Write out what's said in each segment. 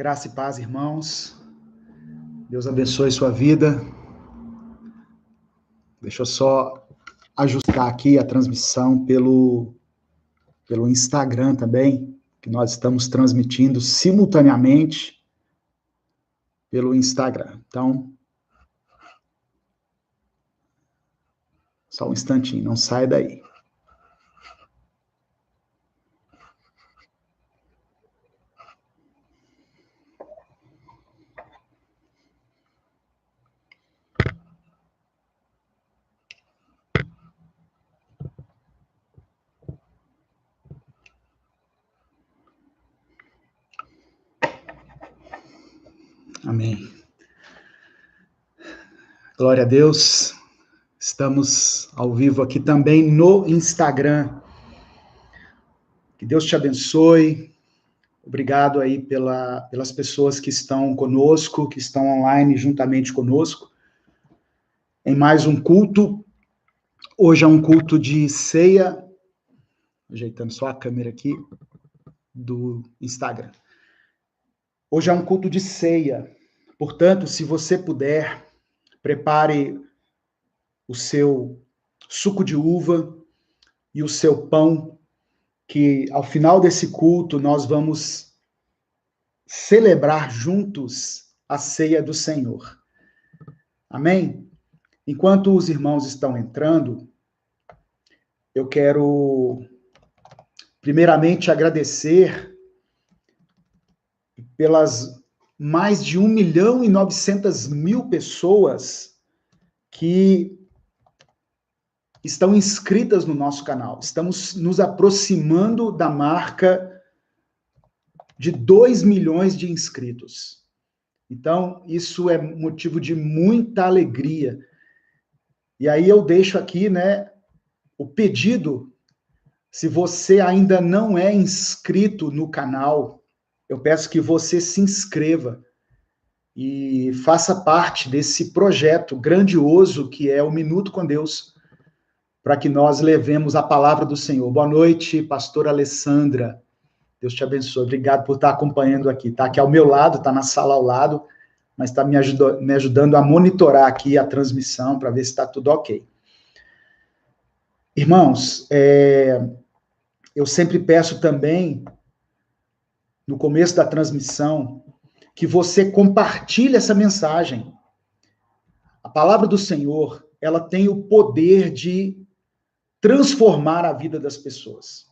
Graça e paz, irmãos. Deus abençoe sua vida. Deixa eu só ajustar aqui a transmissão pelo Instagram também, que nós estamos transmitindo simultaneamente pelo Instagram. Então, só um instantinho, não sai daí. Amém. Glória a Deus. Estamos ao vivo aqui também no Instagram. Que Deus te abençoe. Obrigado aí pelas pessoas que estão conosco, que estão online juntamente conosco, em mais um culto. Hoje é um culto de ceia, ajeitando só a câmera aqui do Instagram. Hoje é um culto de ceia, portanto, se você puder, prepare o seu suco de uva e o seu pão, que ao final desse culto nós vamos celebrar juntos a ceia do Senhor. Amém? Enquanto os irmãos estão entrando, eu quero primeiramente agradecer pelas mais de 1.900.000 pessoas que estão inscritas no nosso canal. Estamos nos aproximando da marca de 2 milhões de inscritos. Então, isso é motivo de muita alegria. E aí eu deixo aqui, o pedido, se você ainda não é inscrito no canal, eu peço que você se inscreva e faça parte desse projeto grandioso que é o Minuto com Deus, para que nós levemos a palavra do Senhor. Boa noite, pastora Alessandra. Deus te abençoe. Obrigado por estar acompanhando aqui. Está aqui ao meu lado, está na sala ao lado, mas está me ajudando a monitorar aqui a transmissão para ver se está tudo ok. Irmãos, eu sempre peço também, no começo da transmissão, que você compartilhe essa mensagem. A palavra do Senhor, ela tem o poder de transformar a vida das pessoas.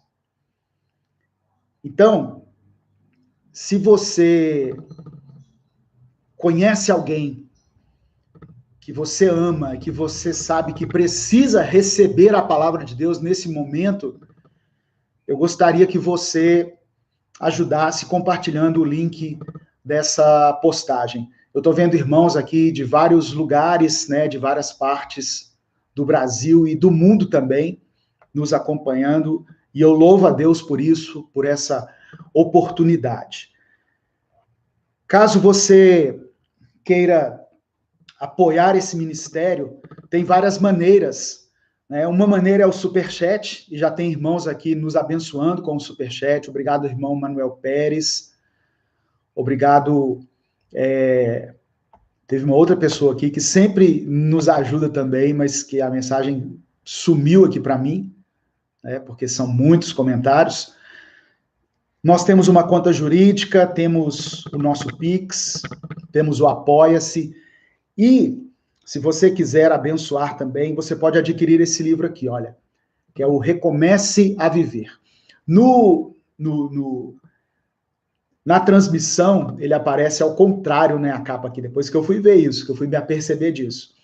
Então, se você conhece alguém que você ama, que você sabe que precisa receber a palavra de Deus nesse momento, eu gostaria que você ajudasse compartilhando o link dessa postagem. Eu estou vendo irmãos aqui de vários lugares, de várias partes do Brasil e do mundo também, nos acompanhando, e eu louvo a Deus por isso, por essa oportunidade. Caso você queira apoiar esse ministério, tem várias maneiras. Uma maneira é o Superchat, e já tem irmãos aqui nos abençoando com o Superchat. Obrigado, irmão Manuel Pérez. Obrigado. Teve uma outra pessoa aqui que sempre nos ajuda também, mas que a mensagem sumiu aqui para mim, porque são muitos comentários. Nós temos uma conta jurídica, temos o nosso Pix, temos o Apoia-se, e se você quiser abençoar também, você pode adquirir esse livro aqui, olha, que é o Recomece a Viver. Na transmissão, ele aparece ao contrário, a capa aqui, depois que eu fui ver isso, que eu fui me aperceber disso.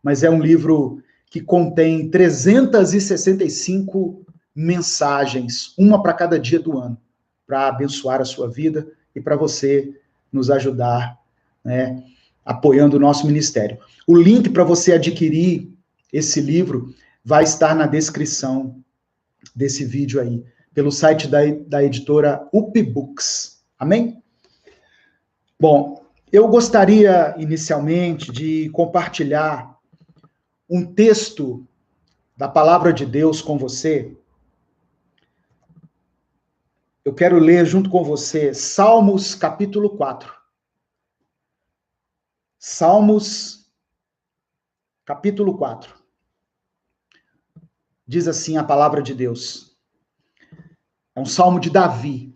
Mas é um livro que contém 365 mensagens, uma para cada dia do ano, para abençoar a sua vida e para você nos ajudar, apoiando o nosso ministério. O link para você adquirir esse livro vai estar na descrição desse vídeo aí, pelo site da editora UpBooks. Amém? Bom, eu gostaria inicialmente de compartilhar um texto da palavra de Deus com você. eu quero ler junto com você Salmos capítulo 4. Salmos capítulo 4. Diz assim a palavra de Deus. É um salmo de Davi.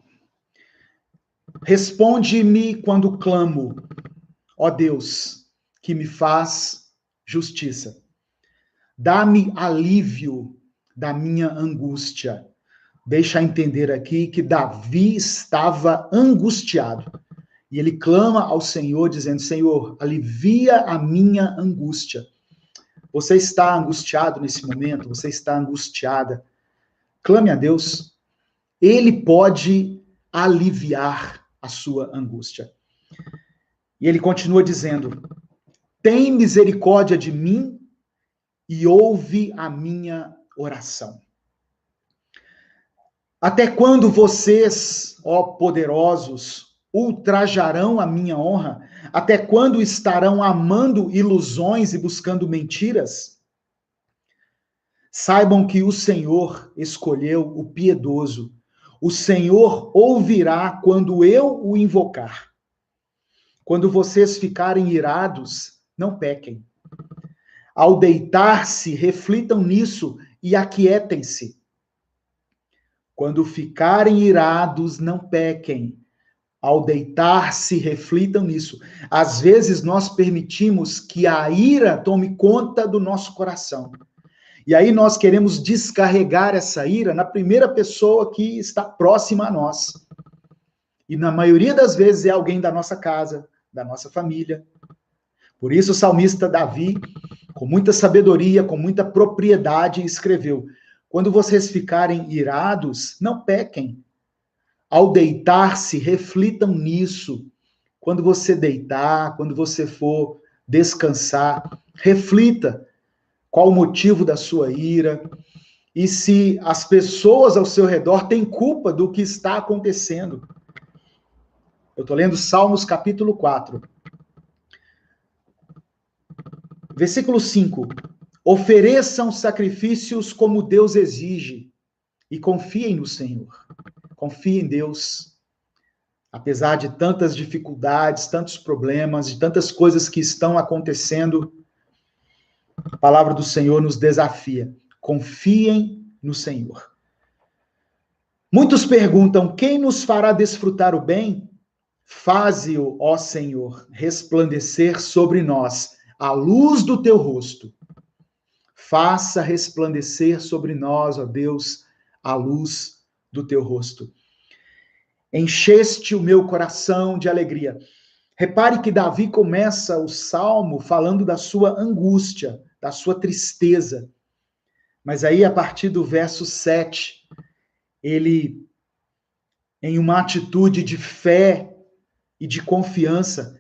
Responde-me quando clamo, ó Deus, que me faz justiça. Dá-me alívio da minha angústia. Deixa entender aqui que Davi estava angustiado. E ele clama ao Senhor, dizendo, Senhor, alivia a minha angústia. Você está angustiado nesse momento? Você está angustiada? Clame a Deus. Ele pode aliviar a sua angústia. E ele continua dizendo, tem misericórdia de mim e ouve a minha oração. Até quando vocês, ó poderosos, ultrajarão a minha honra? Até quando estarão amando ilusões e buscando mentiras? Saibam que o Senhor escolheu o piedoso. O Senhor ouvirá quando eu o invocar. Quando vocês ficarem irados, não pequem. Ao deitar-se, reflitam nisso e aquietem-se. Quando ficarem irados, não pequem. Ao deitar-se, reflitam nisso. Às vezes nós permitimos que a ira tome conta do nosso coração. E aí nós queremos descarregar essa ira na primeira pessoa que está próxima a nós. E na maioria das vezes é alguém da nossa casa, da nossa família. Por isso o salmista Davi, com muita sabedoria, com muita propriedade, escreveu, quando vocês ficarem irados, não pequem. Ao deitar-se, reflitam nisso. Quando você deitar, quando você for descansar, reflita qual o motivo da sua ira e se as pessoas ao seu redor têm culpa do que está acontecendo. Eu estou lendo Salmos capítulo 4. Versículo 5. Ofereçam sacrifícios como Deus exige e confiem no Senhor. Confie em Deus. Apesar de tantas dificuldades, tantos problemas, de tantas coisas que estão acontecendo, a palavra do Senhor nos desafia. Confiem no Senhor. Muitos perguntam, quem nos fará desfrutar o bem? Faze-o, ó Senhor, resplandecer sobre nós a luz do teu rosto. Faça resplandecer sobre nós, ó Deus, a luz do teu rosto. Encheste o meu coração de alegria. Repare que Davi começa o salmo falando da sua angústia, da sua tristeza. Mas aí, a partir do verso 7, ele, em uma atitude de fé e de confiança,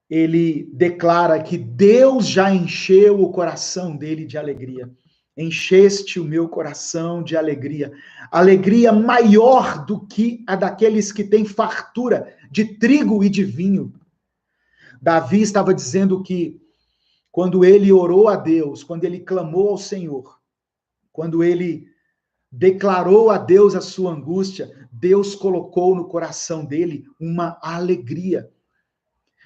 ele declara que Deus já encheu o coração dele de alegria. Encheste o meu coração de alegria. Alegria maior do que a daqueles que têm fartura de trigo e de vinho. Davi estava dizendo que quando ele orou a Deus, quando ele clamou ao Senhor, quando ele declarou a Deus a sua angústia, Deus colocou no coração dele uma alegria.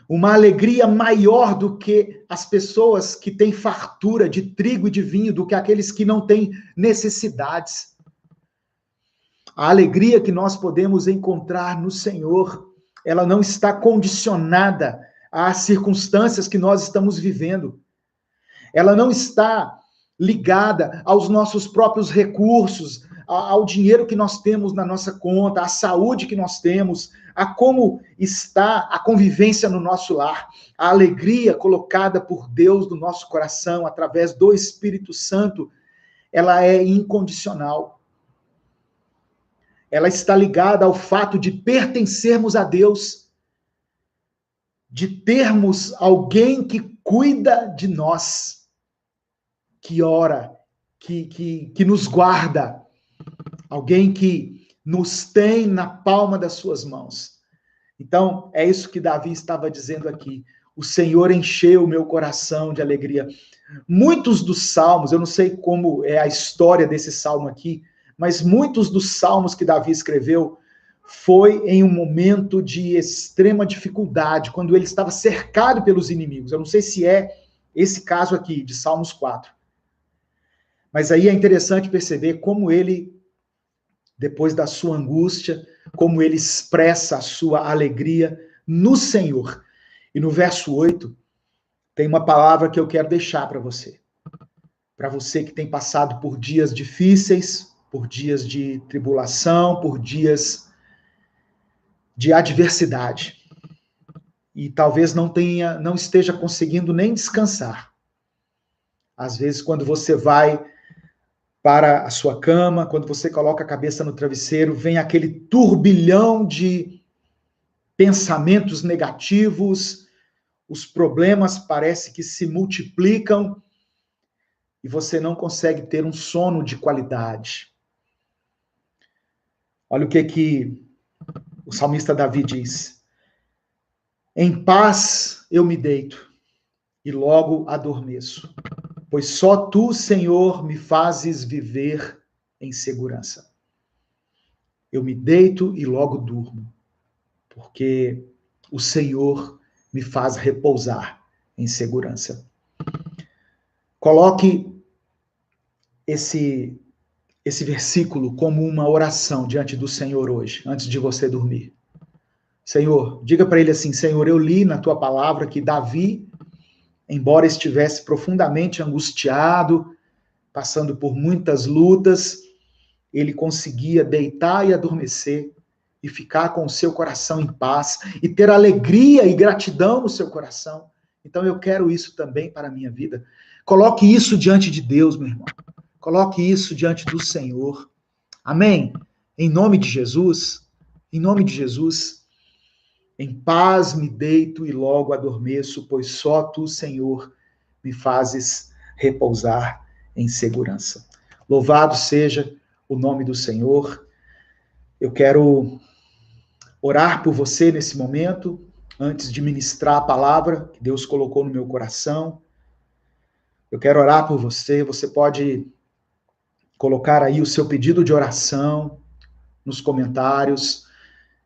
Uma alegria maior do que as pessoas que têm fartura de trigo e de vinho, do que aqueles que não têm necessidades. A alegria que nós podemos encontrar no Senhor, ela não está condicionada às circunstâncias que nós estamos vivendo. Ela não está ligada aos nossos próprios recursos, ao dinheiro que nós temos na nossa conta, à saúde que nós temos, a como está a convivência no nosso lar. A alegria colocada por Deus no nosso coração, através do Espírito Santo, ela é incondicional. Ela está ligada ao fato de pertencermos a Deus, de termos alguém que cuida de nós, que ora, que nos guarda, alguém que nos tem na palma das suas mãos. Então, é isso que Davi estava dizendo aqui. O Senhor encheu o meu coração de alegria. Muitos dos salmos, eu não sei como é a história desse salmo aqui, mas muitos dos salmos que Davi escreveu foi em um momento de extrema dificuldade, quando ele estava cercado pelos inimigos. Eu não sei se é esse caso aqui, de Salmos 4. Mas aí é interessante perceber como ele, depois da sua angústia, como ele expressa a sua alegria no Senhor. E no verso 8, tem uma palavra que eu quero deixar para você. Para você que tem passado por dias difíceis, por dias de tribulação, por dias de adversidade. E talvez não esteja conseguindo nem descansar. Às vezes, quando você vai para a sua cama, quando você coloca a cabeça no travesseiro, vem aquele turbilhão de pensamentos negativos, os problemas parece que se multiplicam e você não consegue ter um sono de qualidade. Olha o que o salmista Davi diz: em paz eu me deito e logo adormeço, pois só tu, Senhor, me fazes viver em segurança. Eu me deito e logo durmo, porque o Senhor me faz repousar em segurança. Coloque esse versículo como uma oração diante do Senhor hoje, antes de você dormir. Senhor, diga para ele assim: Senhor, eu li na tua palavra que Davi, embora estivesse profundamente angustiado, passando por muitas lutas, ele conseguia deitar e adormecer e ficar com o seu coração em paz e ter alegria e gratidão no seu coração. Então eu quero isso também para a minha vida. Coloque isso diante de Deus, meu irmão. Coloque isso diante do Senhor. Amém? Em nome de Jesus, em nome de Jesus, em paz me deito e logo adormeço, pois só tu, Senhor, me fazes repousar em segurança. Louvado seja o nome do Senhor. Eu quero orar por você nesse momento, antes de ministrar a palavra que Deus colocou no meu coração. Eu quero orar por você. Você pode colocar aí o seu pedido de oração nos comentários.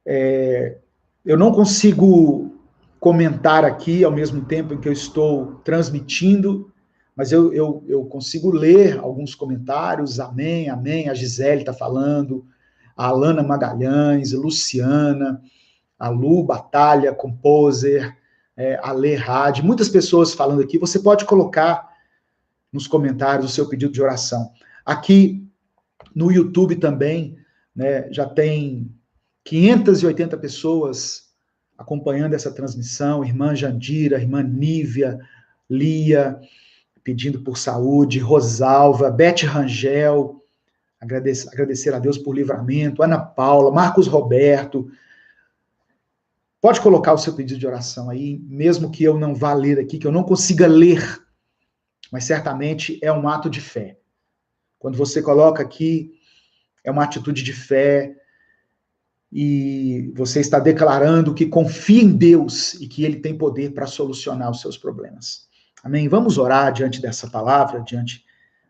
Eu não consigo comentar aqui ao mesmo tempo em que eu estou transmitindo, mas eu consigo ler alguns comentários. Amém, amém. A Gisele está falando, a Alana Magalhães, a Luciana, a Lu Batalha, Composer, a Lê Rádio, muitas pessoas falando aqui. Você pode colocar nos comentários o seu pedido de oração. Aqui no YouTube também, né, já tem 580 pessoas acompanhando essa transmissão, irmã Jandira, irmã Nívia, Lia, pedindo por saúde, Rosalva, Beth Rangel, agradecer a Deus por livramento, Ana Paula, Marcos Roberto. Pode colocar o seu pedido de oração aí, mesmo que eu não vá ler aqui, que eu não consiga ler, mas certamente é um ato de fé. Quando você coloca aqui, é uma atitude de fé, e você está declarando que confia em Deus e que Ele tem poder para solucionar os seus problemas. Amém? Vamos orar diante dessa palavra, diante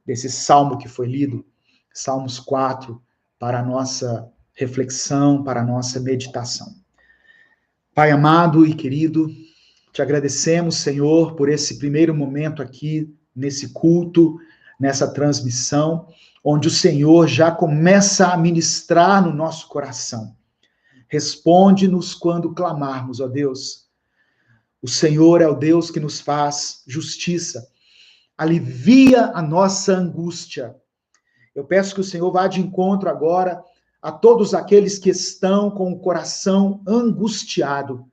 desse salmo que foi lido, Salmos 4, para a nossa reflexão, para a nossa meditação. Pai amado e querido, te agradecemos, Senhor, por esse primeiro momento aqui, nesse culto, nessa transmissão, onde o Senhor já começa a ministrar no nosso coração. Responde-nos quando clamarmos, ó Deus. O Senhor é o Deus que nos faz justiça. Alivia a nossa angústia. Eu peço que o Senhor vá de encontro agora a todos aqueles que estão com o coração angustiado.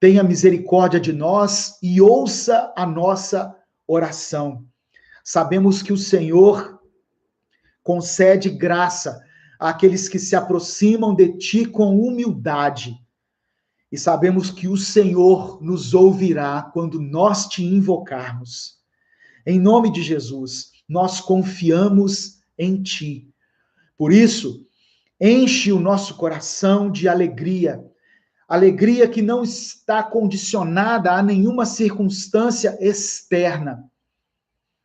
Tenha misericórdia de nós e ouça a nossa oração. Sabemos que o Senhor concede graça àqueles que se aproximam de ti com humildade. E sabemos que o Senhor nos ouvirá quando nós te invocarmos. Em nome de Jesus, nós confiamos em ti. Por isso, enche o nosso coração de alegria. Alegria que não está condicionada a nenhuma circunstância externa,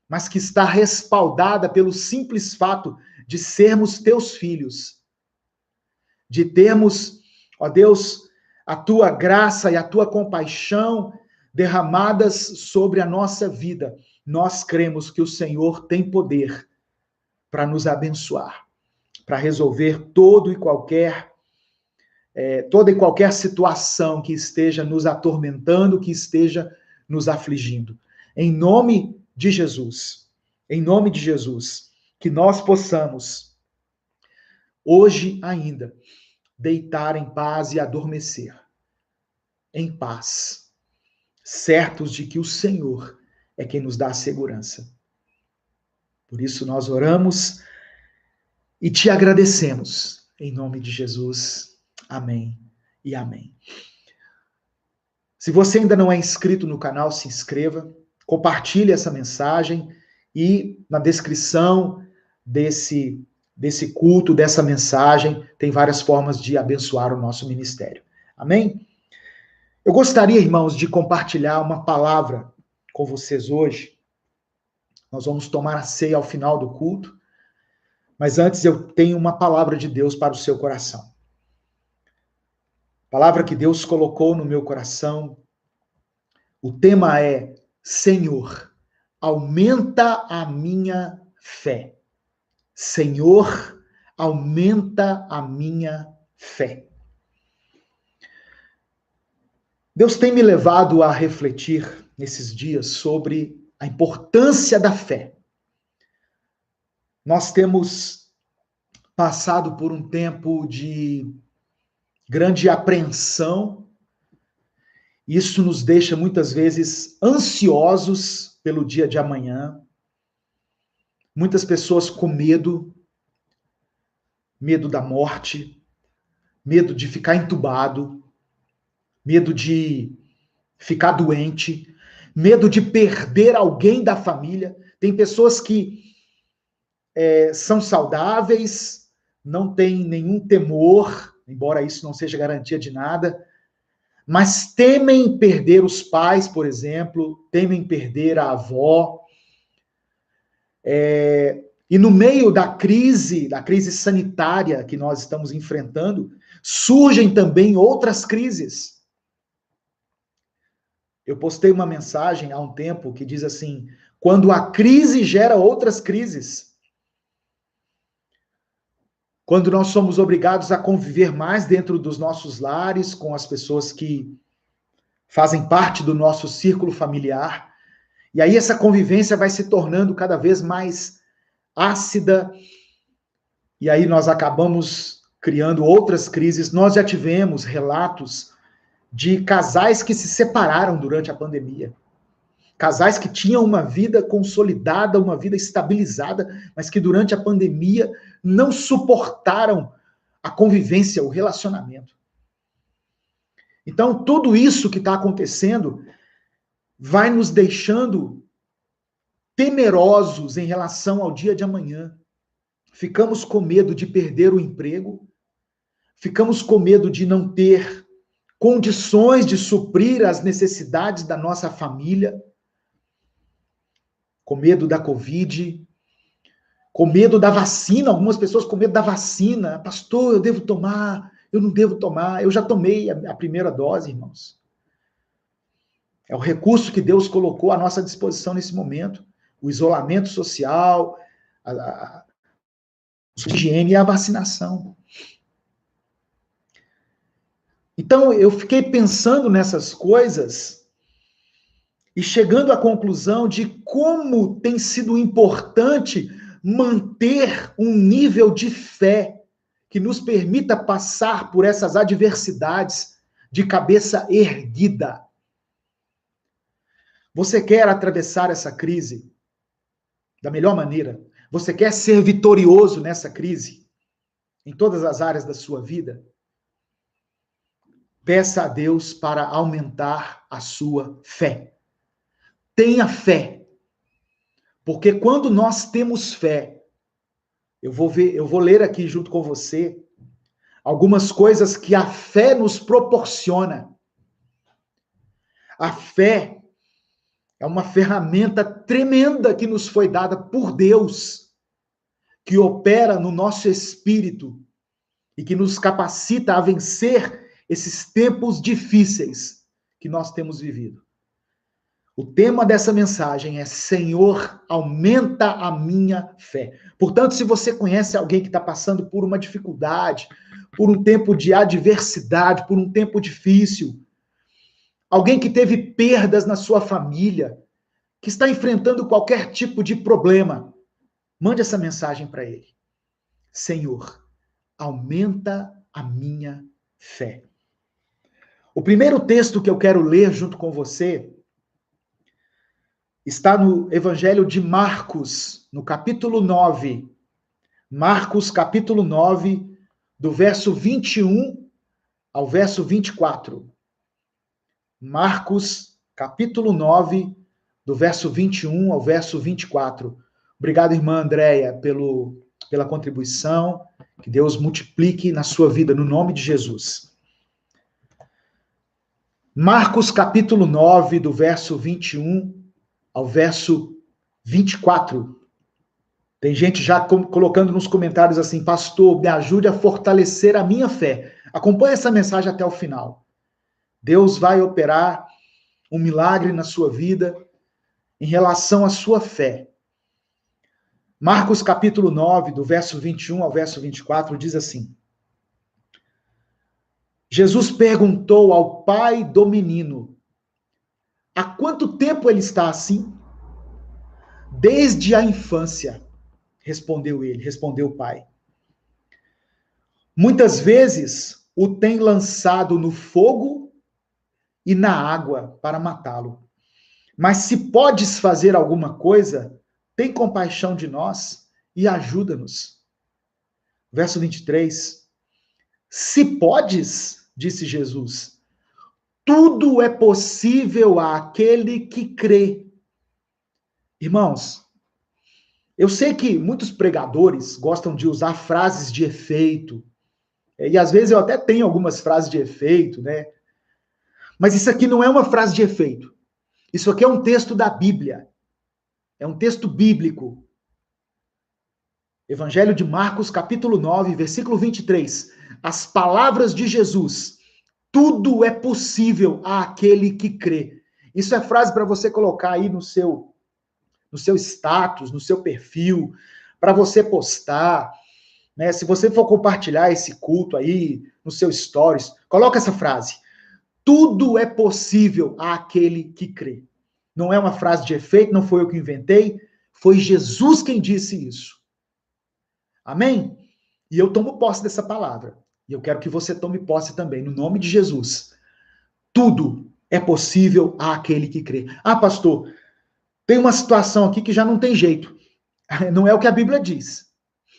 mas que está respaldada pelo simples fato de sermos teus filhos, de termos Ó Deus, a tua graça e a tua compaixão derramadas sobre a nossa vida. Nós cremos que o Senhor tem poder para nos abençoar, para resolver toda e qualquer situação que esteja nos atormentando, que esteja nos afligindo. Em nome de Jesus, que nós possamos, hoje ainda, deitar em paz e adormecer em paz, certos de que o Senhor é quem nos dá a segurança. Por isso nós oramos e te agradecemos, em nome de Jesus. Amém e amém. Se você ainda não é inscrito no canal, se inscreva, compartilhe essa mensagem e na descrição desse culto, dessa mensagem, tem várias formas de abençoar o nosso ministério. Amém? Eu gostaria, irmãos, de compartilhar uma palavra com vocês hoje. Nós vamos tomar a ceia ao final do culto, mas antes eu tenho uma palavra de Deus para o seu coração. Palavra que Deus colocou no meu coração. O tema é: Senhor, aumenta a minha fé. Senhor, aumenta a minha fé. Deus tem me levado a refletir nesses dias sobre a importância da fé. Nós temos passado por um tempo de grande apreensão. Isso nos deixa muitas vezes ansiosos pelo dia de amanhã. Muitas pessoas com medo da morte, medo de ficar entubado, medo de ficar doente, medo de perder alguém da família. Tem pessoas que são saudáveis, não têm nenhum temor, embora isso não seja garantia de nada, mas temem perder os pais, por exemplo, temem perder a avó. E no meio da crise sanitária que nós estamos enfrentando, surgem também outras crises. Eu postei uma mensagem há um tempo que diz assim: quando a crise gera outras crises. Quando nós somos obrigados a conviver mais dentro dos nossos lares, com as pessoas que fazem parte do nosso círculo familiar, e aí essa convivência vai se tornando cada vez mais ácida, e aí nós acabamos criando outras crises. Nós já tivemos relatos de casais que se separaram durante a pandemia. Casais que tinham uma vida consolidada, uma vida estabilizada, mas que durante a pandemia não suportaram a convivência, o relacionamento. Então, tudo isso que está acontecendo vai nos deixando temerosos em relação ao dia de amanhã. Ficamos com medo de perder o emprego, ficamos com medo de não ter condições de suprir as necessidades da nossa família, com medo da Covid, com medo da vacina. Algumas pessoas com medo da vacina. Pastor, eu devo tomar, eu não devo tomar. Eu já tomei a primeira dose, irmãos. É o recurso que Deus colocou à nossa disposição nesse momento. O isolamento social, a higiene e a vacinação. Então, eu fiquei pensando nessas coisas e chegando à conclusão de como tem sido importante manter um nível de fé que nos permita passar por essas adversidades de cabeça erguida. Você quer atravessar essa crise da melhor maneira? Você quer ser vitorioso nessa crise, em todas as áreas da sua vida? Peça a Deus para aumentar a sua fé. Tenha fé. Porque quando nós temos fé, eu vou ler aqui junto com você algumas coisas que a fé nos proporciona. A fé é uma ferramenta tremenda que nos foi dada por Deus, que opera no nosso espírito e que nos capacita a vencer esses tempos difíceis que nós temos vivido. O tema dessa mensagem é: Senhor, aumenta a minha fé. Portanto, se você conhece alguém que está passando por uma dificuldade, por um tempo de adversidade, por um tempo difícil, alguém que teve perdas na sua família, que está enfrentando qualquer tipo de problema, mande essa mensagem para ele. Senhor, aumenta a minha fé. O primeiro texto que eu quero ler junto com você está no Evangelho de Marcos, no capítulo 9. Marcos, capítulo 9, do verso 21 ao verso 24. Marcos, capítulo 9, do verso 21 ao verso 24. Obrigado, irmã Andréia, pela contribuição. Que Deus multiplique na sua vida, no nome de Jesus. Marcos, capítulo 9, do verso 21 ao verso 24. Tem gente já colocando nos comentários assim: pastor, me ajude a fortalecer a minha fé. Acompanhe essa mensagem até o final. Deus vai operar um milagre na sua vida em relação à sua fé. Marcos capítulo 9, do verso 21 ao verso 24, diz assim: Jesus perguntou ao pai do menino: há quanto tempo ele está assim? Desde a infância, respondeu o pai. Muitas vezes o tem lançado no fogo e na água para matá-lo. Mas se podes fazer alguma coisa, tem compaixão de nós e ajuda-nos. Verso 23. Se podes, disse Jesus, tudo é possível àquele que crê. Irmãos, eu sei que muitos pregadores gostam de usar frases de efeito, e às vezes eu até tenho algumas frases de efeito, né? Mas isso aqui não é uma frase de efeito. Isso aqui é um texto da Bíblia. É um texto bíblico. Evangelho de Marcos, capítulo 9, versículo 23. As palavras de Jesus. Tudo é possível àquele que crê. Isso é frase para você colocar aí no seu status, no seu perfil, para você postar, né? Se você for compartilhar esse culto aí no seu stories, coloca essa frase. Tudo é possível àquele que crê. Não é uma frase de efeito, não foi eu que inventei, foi Jesus quem disse isso. Amém? E eu tomo posse dessa palavra. E eu quero que você tome posse também, no nome de Jesus. Tudo é possível àquele que crê. Ah, pastor, tem uma situação aqui que já não tem jeito. Não é o que a Bíblia diz.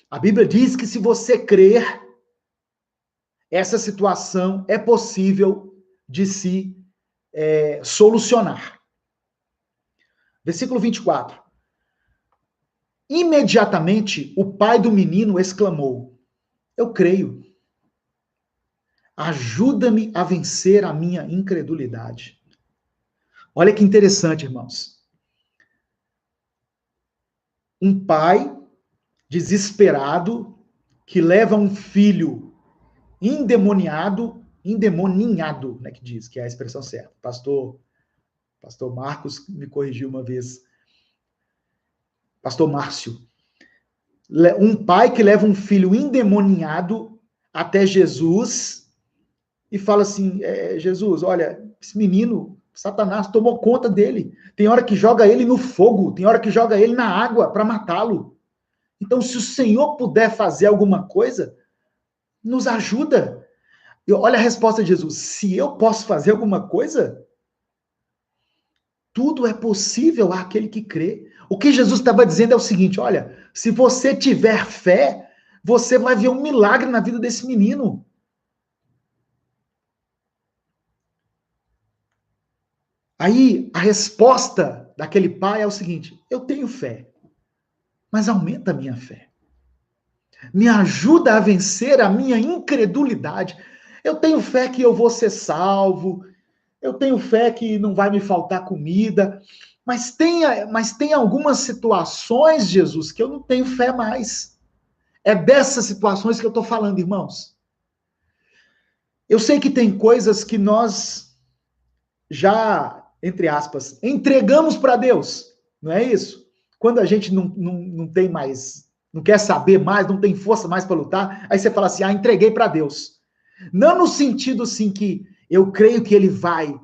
A Bíblia diz que se você crer, essa situação é possível de se solucionar. Versículo 24. Imediatamente, o pai do menino exclamou: eu creio. Ajuda-me a vencer a minha incredulidade. Olha que interessante, irmãos. Um pai desesperado que leva um filho endemoninhado, né, que diz, que é a expressão certa. Pastor Marcos me corrigiu uma vez. Pastor Márcio. Um pai que leva um filho endemoninhado até Jesus e fala assim: Jesus, olha, esse menino, Satanás tomou conta dele. Tem hora que joga ele no fogo, tem hora que joga ele na água para matá-lo. Então, se o Senhor puder fazer alguma coisa, nos ajuda. E olha a resposta de Jesus: se eu posso fazer alguma coisa, tudo é possível àquele que crê. O que Jesus estava dizendo é o seguinte: olha, se você tiver fé, você vai ver um milagre na vida desse menino. Aí, a resposta daquele pai é o seguinte: eu tenho fé, mas aumenta a minha fé. Me ajuda a vencer a minha incredulidade. Eu tenho fé que eu vou ser salvo, eu tenho fé que não vai me faltar comida, mas tem algumas situações, Jesus, que eu não tenho fé mais. É dessas situações que eu estou falando, irmãos. Eu sei que tem coisas que nós já, entre aspas, entregamos para Deus, não é isso? Quando a gente não tem mais, não quer saber mais, não tem força mais para lutar, aí você fala assim, entreguei para Deus. Não no sentido assim que eu creio que Ele vai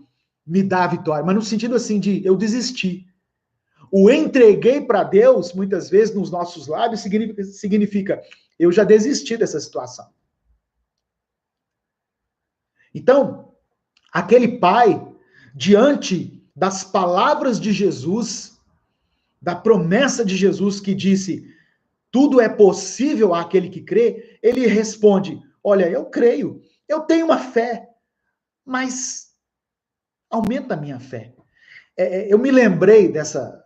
me dar a vitória, mas no sentido assim de eu desisti. O entreguei para Deus, muitas vezes nos nossos lábios, significa eu já desisti dessa situação. Então, aquele pai, diante das palavras de Jesus, da promessa de Jesus que disse, tudo é possível àquele que crê, ele responde, olha, eu creio, eu tenho uma fé, mas aumenta a minha fé. Eu me lembrei dessa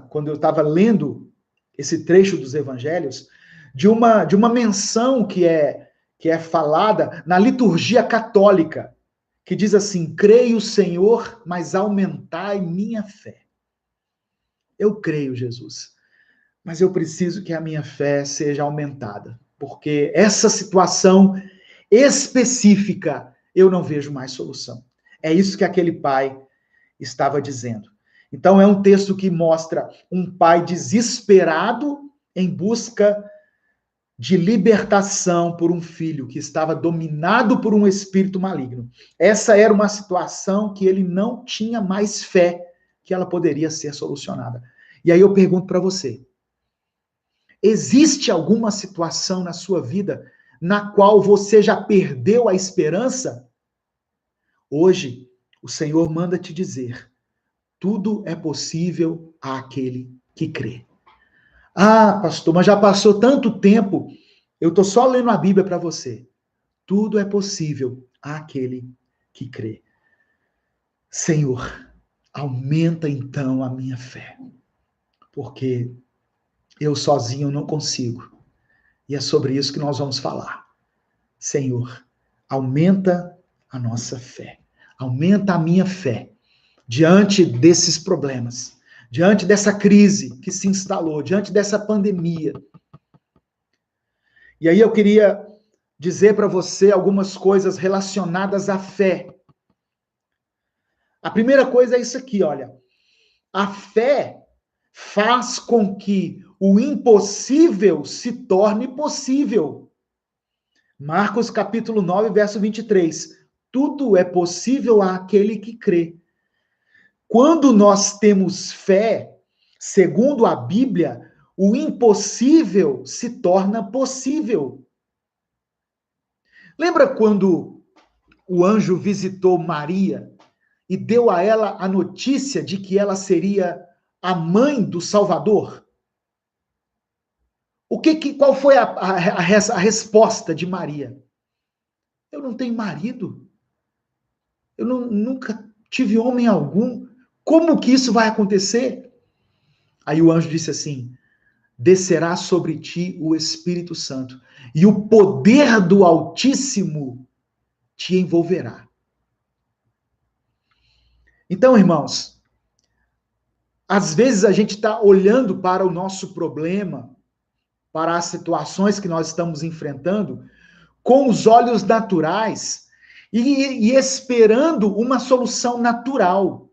quando eu estava lendo esse trecho dos evangelhos, de uma menção que é falada na liturgia católica, que diz assim, creio, Senhor, mas aumentai minha fé. Eu creio, Jesus, mas eu preciso que a minha fé seja aumentada, porque essa situação específica eu não vejo mais solução. É isso que aquele pai estava dizendo. Então, é um texto que mostra um pai desesperado em busca de libertação por um filho que estava dominado por um espírito maligno. Essa era uma situação que ele não tinha mais fé que ela poderia ser solucionada. E aí eu pergunto para você, existe alguma situação na sua vida na qual você já perdeu a esperança? Hoje, o Senhor manda te dizer, tudo é possível àquele que crê. Pastor, mas já passou tanto tempo. Eu estou só lendo a Bíblia para você. Tudo é possível àquele que crê. Senhor, aumenta então a minha fé. Porque eu sozinho não consigo. E é sobre isso que nós vamos falar. Senhor, aumenta a nossa fé. Aumenta a minha fé. Diante desses problemas, diante dessa crise que se instalou, diante dessa pandemia. E aí eu queria dizer para você algumas coisas relacionadas à fé. A primeira coisa é isso aqui, olha. A fé faz com que o impossível se torne possível. Marcos capítulo 9, verso 23. Tudo é possível àquele que crê. Quando nós temos fé, segundo a Bíblia, o impossível se torna possível. Lembra quando o anjo visitou Maria e deu a ela a notícia de que ela seria a mãe do Salvador? Qual foi a resposta de Maria? Eu não tenho marido. Eu nunca tive homem algum. Como que isso vai acontecer? Aí o anjo disse assim, descerá sobre ti o Espírito Santo, e o poder do Altíssimo te envolverá. Então, irmãos, às vezes a gente está olhando para o nosso problema, para as situações que nós estamos enfrentando, com os olhos naturais e esperando uma solução natural.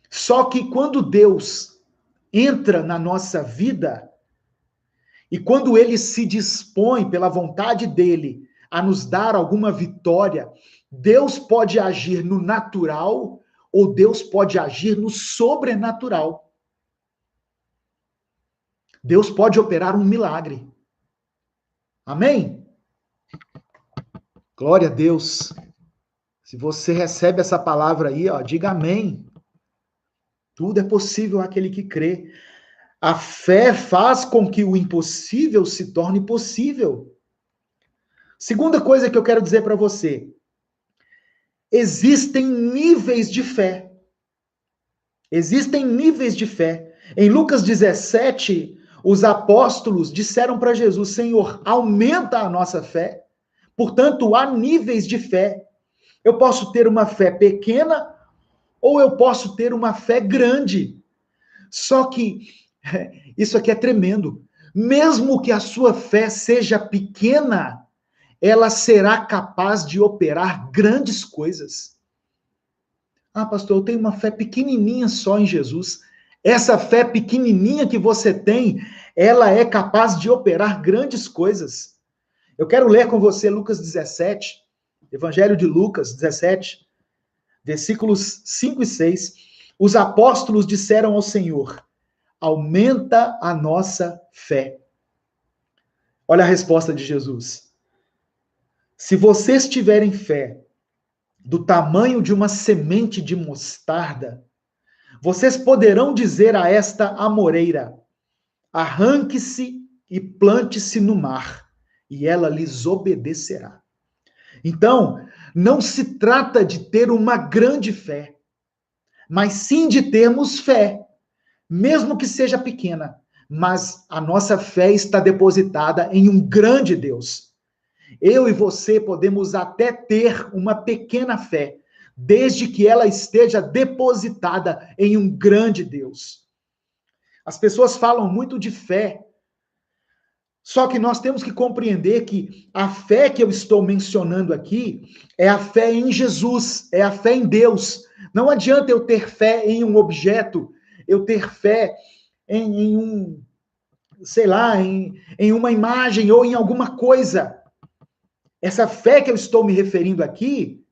Só que quando Deus entra na nossa vida e quando ele se dispõe pela vontade dele a nos dar alguma vitória, Deus pode agir no natural ou Deus pode agir no sobrenatural. Deus pode operar um milagre. Amém? Glória a Deus. Se você recebe essa palavra aí, diga amém. Tudo é possível àquele que crê. A fé faz com que o impossível se torne possível. Segunda coisa que eu quero dizer para você. Existem níveis de fé. Existem níveis de fé. Em Lucas 17, os apóstolos disseram para Jesus, Senhor, aumenta a nossa fé. Portanto, há níveis de fé. Eu posso ter uma fé pequena ou eu posso ter uma fé grande. Só que isso aqui é tremendo. Mesmo que a sua fé seja pequena, ela será capaz de operar grandes coisas. Ah, pastor, eu tenho uma fé pequenininha só em Jesus. Essa fé pequenininha que você tem, ela é capaz de operar grandes coisas. Eu quero ler com você Lucas 17, Evangelho de Lucas 17, versículos 5 e 6. Os apóstolos disseram ao Senhor: aumenta a nossa fé. Olha a resposta de Jesus. Se vocês tiverem fé do tamanho de uma semente de mostarda, vocês poderão dizer a esta amoreira: arranque-se e plante-se no mar, e ela lhes obedecerá. Então, não se trata de ter uma grande fé, mas sim de termos fé, mesmo que seja pequena, mas a nossa fé está depositada em um grande Deus. Eu e você podemos até ter uma pequena fé, desde que ela esteja depositada em um grande Deus. As pessoas falam muito de fé, só que nós temos que compreender que a fé que eu estou mencionando aqui é a fé em Jesus, é a fé em Deus. Não adianta eu ter fé em um objeto, eu ter fé em um, sei lá, em uma imagem ou em alguma coisa. Essa fé que eu estou me referindo aqui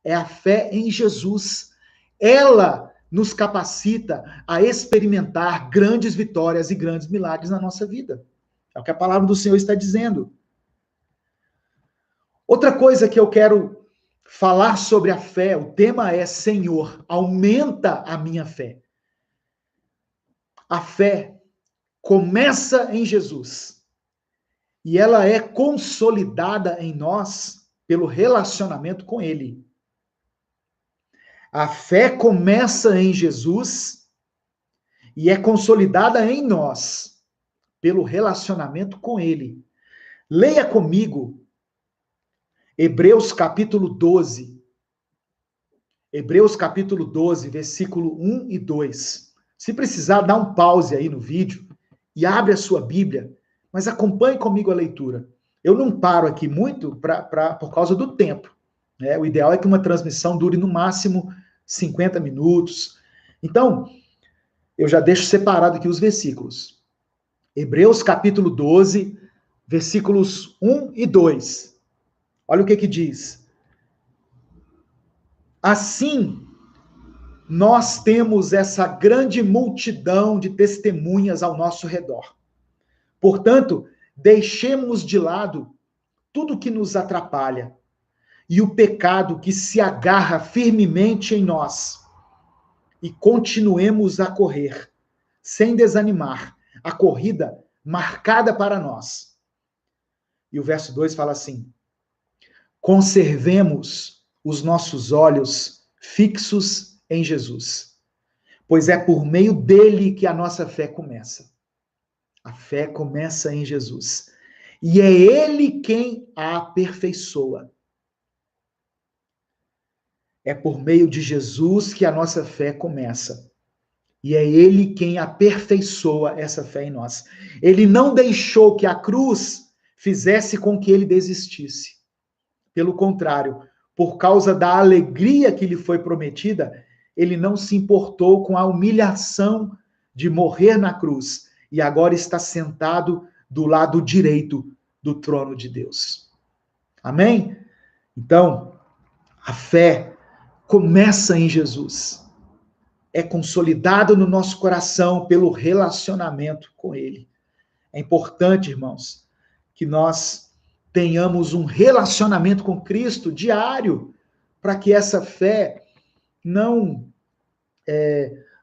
é a fé em Jesus. Ela nos capacita a experimentar grandes vitórias e grandes milagres na nossa vida. É o que a palavra do Senhor está dizendo. Outra coisa que eu quero falar sobre a fé, o tema é: Senhor, aumenta a minha fé. A fé começa em Jesus e ela é consolidada em nós pelo relacionamento com Ele. A fé começa em Jesus e é consolidada em nós pelo relacionamento com Ele. Leia comigo Hebreus capítulo 12. Hebreus capítulo 12, versículo 1 e 2. Se precisar, dá um pause aí no vídeo e abre a sua Bíblia, mas acompanhe comigo a leitura. Eu não paro aqui muito por causa do tempo. Né? O ideal é que uma transmissão dure no máximo 50 minutos. Então, eu já deixo separado aqui os versículos. Hebreus capítulo 12, versículos 1 e 2. Olha o que diz. Assim, nós temos essa grande multidão de testemunhas ao nosso redor. Portanto, deixemos de lado tudo que nos atrapalha e o pecado que se agarra firmemente em nós e continuemos a correr, sem desanimar, a corrida marcada para nós. E o verso 2 fala assim: conservemos os nossos olhos fixos em Jesus, pois é por meio dele que a nossa fé começa. A fé começa em Jesus. E é ele quem a aperfeiçoa. É por meio de Jesus que a nossa fé começa. E é ele quem aperfeiçoa essa fé em nós. Ele não deixou que a cruz fizesse com que ele desistisse. Pelo contrário, por causa da alegria que lhe foi prometida, ele não se importou com a humilhação de morrer na cruz e agora está sentado do lado direito do trono de Deus. Amém? Então, a fé começa em Jesus. É consolidada no nosso coração pelo relacionamento com Ele. É importante, irmãos, que nós tenhamos um relacionamento com Cristo diário, para que essa fé não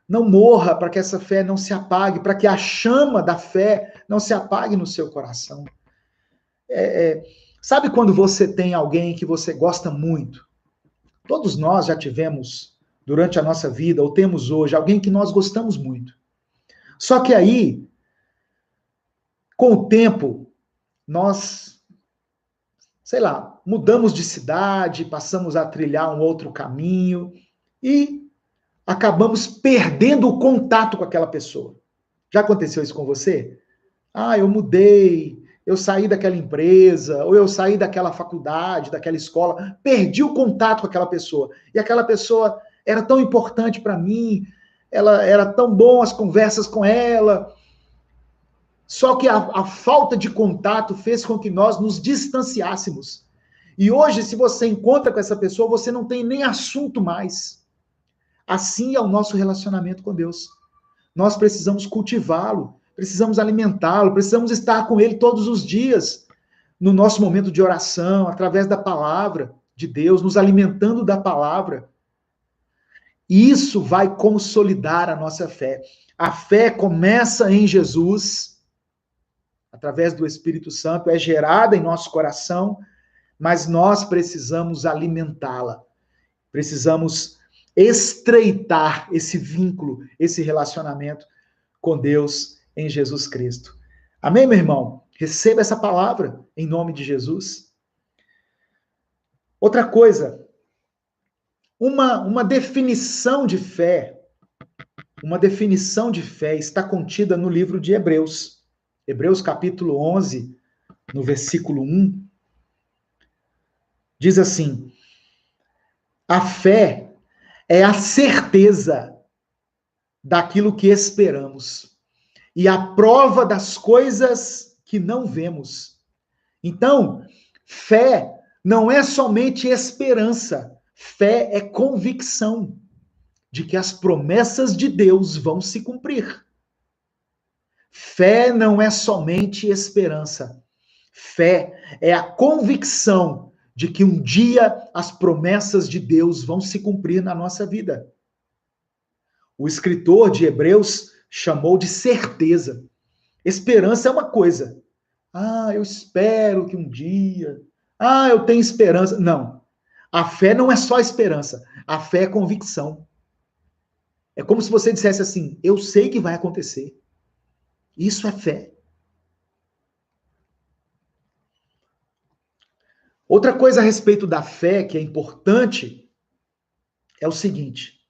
morra, para que essa fé não se apague, para que a chama da fé não se apague no seu coração. Sabe quando você tem alguém que você gosta muito? Todos nós já tivemos, durante a nossa vida, ou temos hoje, alguém que nós gostamos muito. Só que aí, com o tempo, nós, sei lá, mudamos de cidade, passamos a trilhar um outro caminho e acabamos perdendo o contato com aquela pessoa. Já aconteceu isso com você? Ah, eu mudei, eu saí daquela empresa, ou eu saí daquela faculdade, daquela escola, perdi o contato com aquela pessoa. E aquela pessoa era tão importante para mim, ela era tão bom as conversas com ela. Só que a falta de contato fez com que nós nos distanciássemos. E hoje, se você encontra com essa pessoa, você não tem nem assunto mais. Assim é o nosso relacionamento com Deus. Nós precisamos cultivá-lo, precisamos alimentá-lo, precisamos estar com ele todos os dias, no nosso momento de oração, através da palavra de Deus, nos alimentando da palavra. E isso vai consolidar a nossa fé. A fé começa em Jesus, através do Espírito Santo, é gerada em nosso coração, mas nós precisamos alimentá-la. Precisamos estreitar esse vínculo, esse relacionamento com Deus em Jesus Cristo. Amém, meu irmão? Receba essa palavra em nome de Jesus. Outra coisa, uma definição de fé, está contida no livro de Hebreus. Hebreus capítulo 11, no versículo 1, diz assim: a fé é a certeza daquilo que esperamos e a prova das coisas que não vemos. Então, fé não é somente esperança, fé é convicção de que as promessas de Deus vão se cumprir. Fé não é somente esperança, fé é a convicção de que um dia as promessas de Deus vão se cumprir na nossa vida. O escritor de Hebreus chamou de certeza. Esperança é uma coisa. Ah, eu espero que um dia. Ah, eu tenho esperança. Não. A fé não é só esperança. A fé é convicção. É como se você dissesse assim: eu sei que vai acontecer. Isso é fé. Outra coisa a respeito da fé que é importante é o seguinte: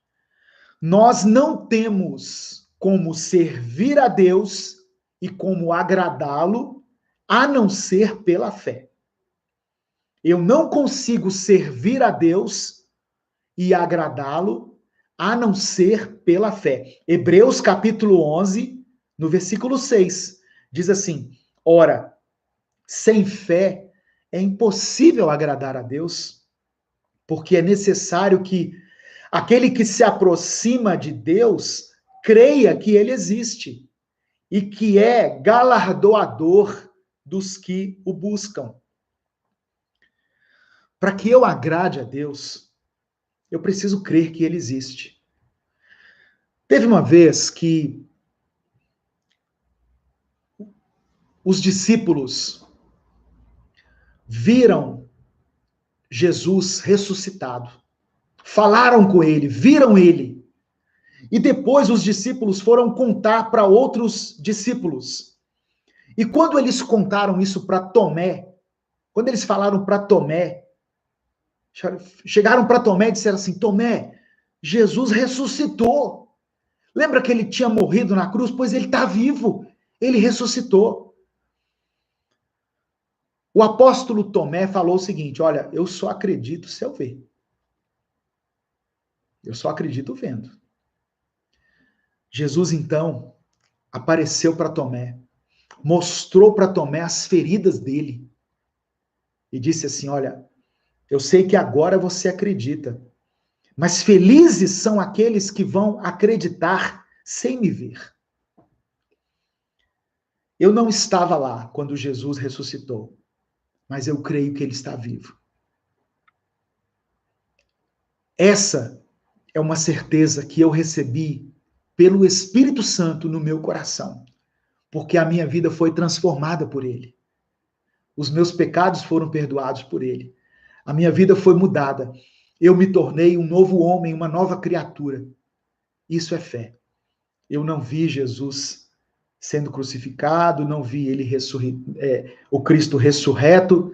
nós não temos como servir a Deus e como agradá-lo a não ser pela fé. Eu não consigo servir a Deus e agradá-lo a não ser pela fé. Hebreus capítulo 11, no versículo 6, diz assim: ora, sem fé é impossível agradar a Deus, porque é necessário que aquele que se aproxima de Deus creia que ele existe e que é galardoador dos que o buscam. Para que eu agrade a Deus, eu preciso crer que ele existe. Teve uma vez que os discípulos viram Jesus ressuscitado, falaram com ele, viram ele. E depois os discípulos foram contar para outros discípulos. E quando eles contaram isso para Tomé, quando eles falaram para Tomé, chegaram para Tomé e disseram assim: Tomé, Jesus ressuscitou. Lembra que ele tinha morrido na cruz? Pois ele está vivo. Ele ressuscitou. O apóstolo Tomé falou o seguinte: olha, eu só acredito se eu ver. Eu só acredito vendo. Jesus, então, apareceu para Tomé, mostrou para Tomé as feridas dele e disse assim: olha, eu sei que agora você acredita, mas felizes são aqueles que vão acreditar sem me ver. Eu não estava lá quando Jesus ressuscitou, mas eu creio que ele está vivo. Essa é uma certeza que eu recebi pelo Espírito Santo no meu coração, porque a minha vida foi transformada por ele. Os meus pecados foram perdoados por ele. A minha vida foi mudada. Eu me tornei um novo homem, uma nova criatura. Isso é fé. Eu não vi Jesus sendo crucificado, não vi ele o Cristo ressurreto,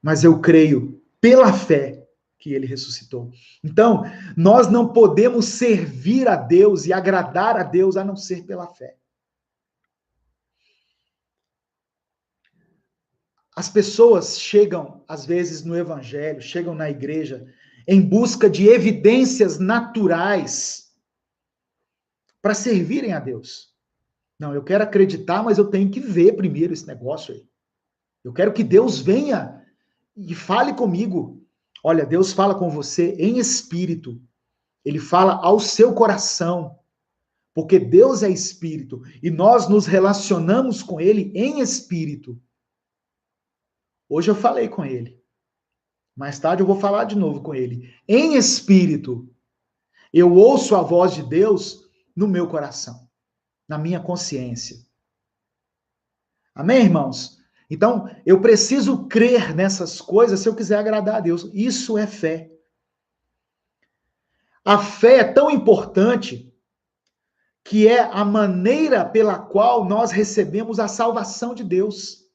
mas eu creio pela fé que ele ressuscitou. Então, nós não podemos servir a Deus e agradar a Deus a não ser pela fé. As pessoas chegam, às vezes, no evangelho, chegam na igreja, em busca de evidências naturais para servirem a Deus. Não, eu quero acreditar, mas eu tenho que ver primeiro esse negócio aí. Eu quero que Deus venha e fale comigo. Olha, Deus fala com você em espírito. Ele fala ao seu coração. Porque Deus é espírito e nós nos relacionamos com ele em espírito. Hoje eu falei com ele. Mais tarde eu vou falar de novo com ele. Em espírito. Eu ouço a voz de Deus no meu coração, na minha consciência. Amém, irmãos? Então, eu preciso crer nessas coisas se eu quiser agradar a Deus. Isso é fé. A fé é tão importante que é a maneira pela qual nós recebemos a salvação de Deus.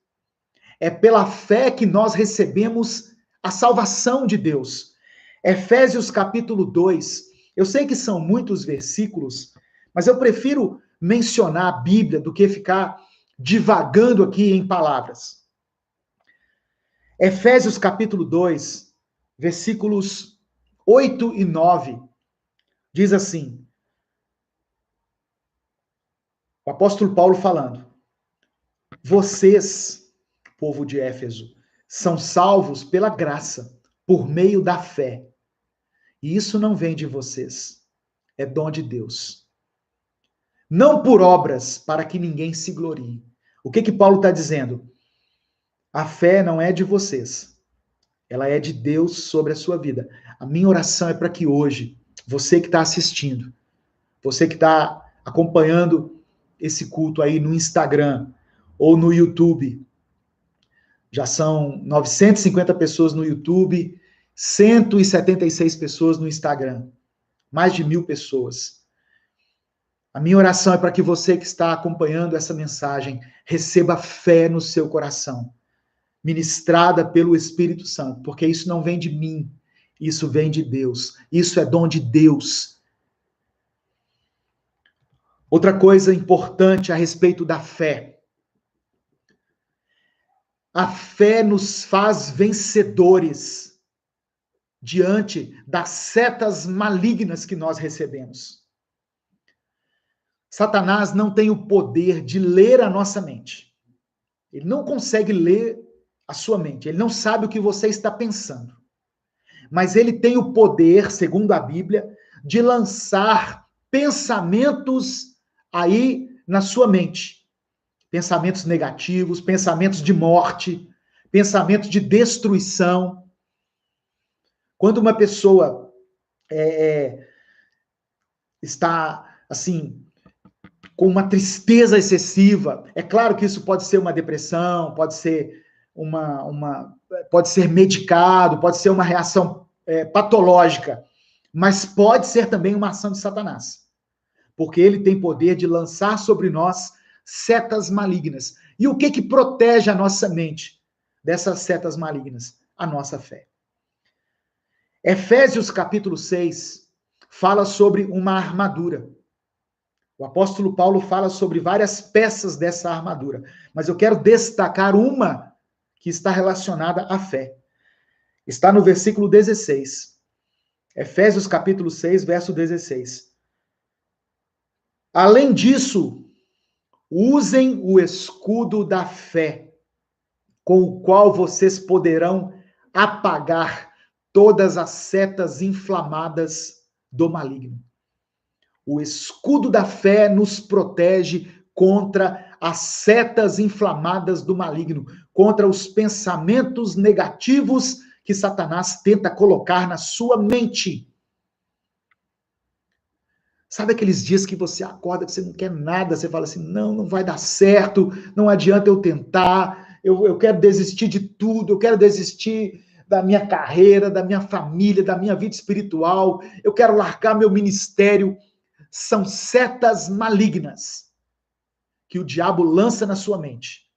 É pela fé que nós recebemos a salvação de Deus. Efésios capítulo 2. Eu sei que são muitos versículos, mas eu prefiro mencionar a Bíblia do que ficar divagando aqui em palavras. Efésios capítulo 2, versículos 8 e 9, diz assim, o apóstolo Paulo falando, vocês, povo de Éfeso, são salvos pela graça, por meio da fé. E isso não vem de vocês, é dom de Deus. Não por obras, para que ninguém se glorie. O que Paulo está dizendo? A fé não é de vocês, ela é de Deus sobre a sua vida. A minha oração é para que hoje, você que está assistindo, você que está acompanhando esse culto aí no Instagram ou no YouTube, já são 950 pessoas no YouTube, 176 pessoas no Instagram, mais de 1.000 pessoas. A minha oração é para que você que está acompanhando essa mensagem receba fé no seu coração, ministrada pelo Espírito Santo, porque isso não vem de mim, isso vem de Deus, isso é dom de Deus. Outra coisa importante a respeito da fé. A fé nos faz vencedores diante das setas malignas que nós recebemos. Satanás não tem o poder de ler a nossa mente. Ele não consegue ler a sua mente. Ele não sabe o que você está pensando. Mas ele tem o poder, segundo a Bíblia, de lançar pensamentos aí na sua mente. Pensamentos negativos, pensamentos de morte, pensamentos de destruição. Quando uma pessoa está, assim, com uma tristeza excessiva. É claro que isso pode ser uma depressão, pode ser pode ser medicado, pode ser uma reação patológica, mas pode ser também uma ação de Satanás, porque ele tem poder de lançar sobre nós setas malignas. E o que protege a nossa mente dessas setas malignas? A nossa fé. Efésios capítulo 6 fala sobre uma armadura. O apóstolo Paulo fala sobre várias peças dessa armadura, mas eu quero destacar uma que está relacionada à fé. Está no versículo 16. Efésios capítulo 6, verso 16. Além disso, usem o escudo da fé, com o qual vocês poderão apagar todas as setas inflamadas do maligno. O escudo da fé nos protege contra as setas inflamadas do maligno, contra os pensamentos negativos que Satanás tenta colocar na sua mente. Sabe aqueles dias que você acorda, que você não quer nada, você fala assim, não vai dar certo, não adianta eu tentar, eu quero desistir de tudo, eu quero desistir da minha carreira, da minha família, da minha vida espiritual, eu quero largar meu ministério. São setas malignas que o diabo lança na sua mente.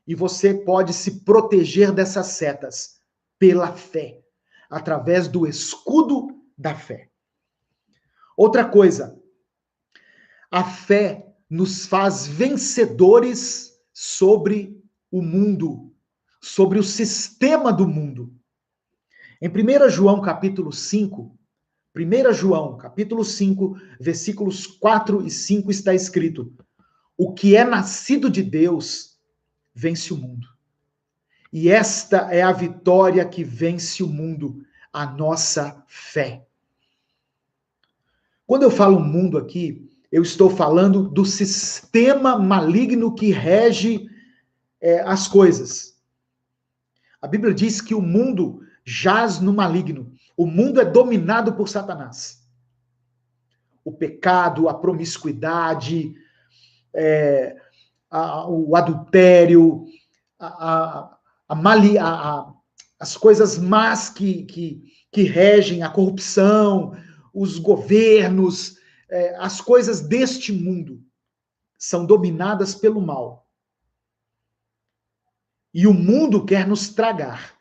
E você pode se proteger dessas setas pela fé, através do escudo da fé. Outra coisa, a fé nos faz vencedores sobre o mundo, sobre o sistema do mundo. Em 1 João capítulo 5, 1 João capítulo 5, versículos 4 e 5 está escrito: o que é nascido de Deus vence o mundo. E esta é a vitória que vence o mundo, a nossa fé. Quando eu falo mundo aqui, eu estou falando do sistema maligno que rege as coisas. A Bíblia diz que o mundo jaz no maligno. O mundo é dominado por Satanás. O pecado, a promiscuidade, o adultério, as coisas más que regem, a corrupção, os governos, as coisas deste mundo são dominadas pelo mal. E o mundo quer nos tragar.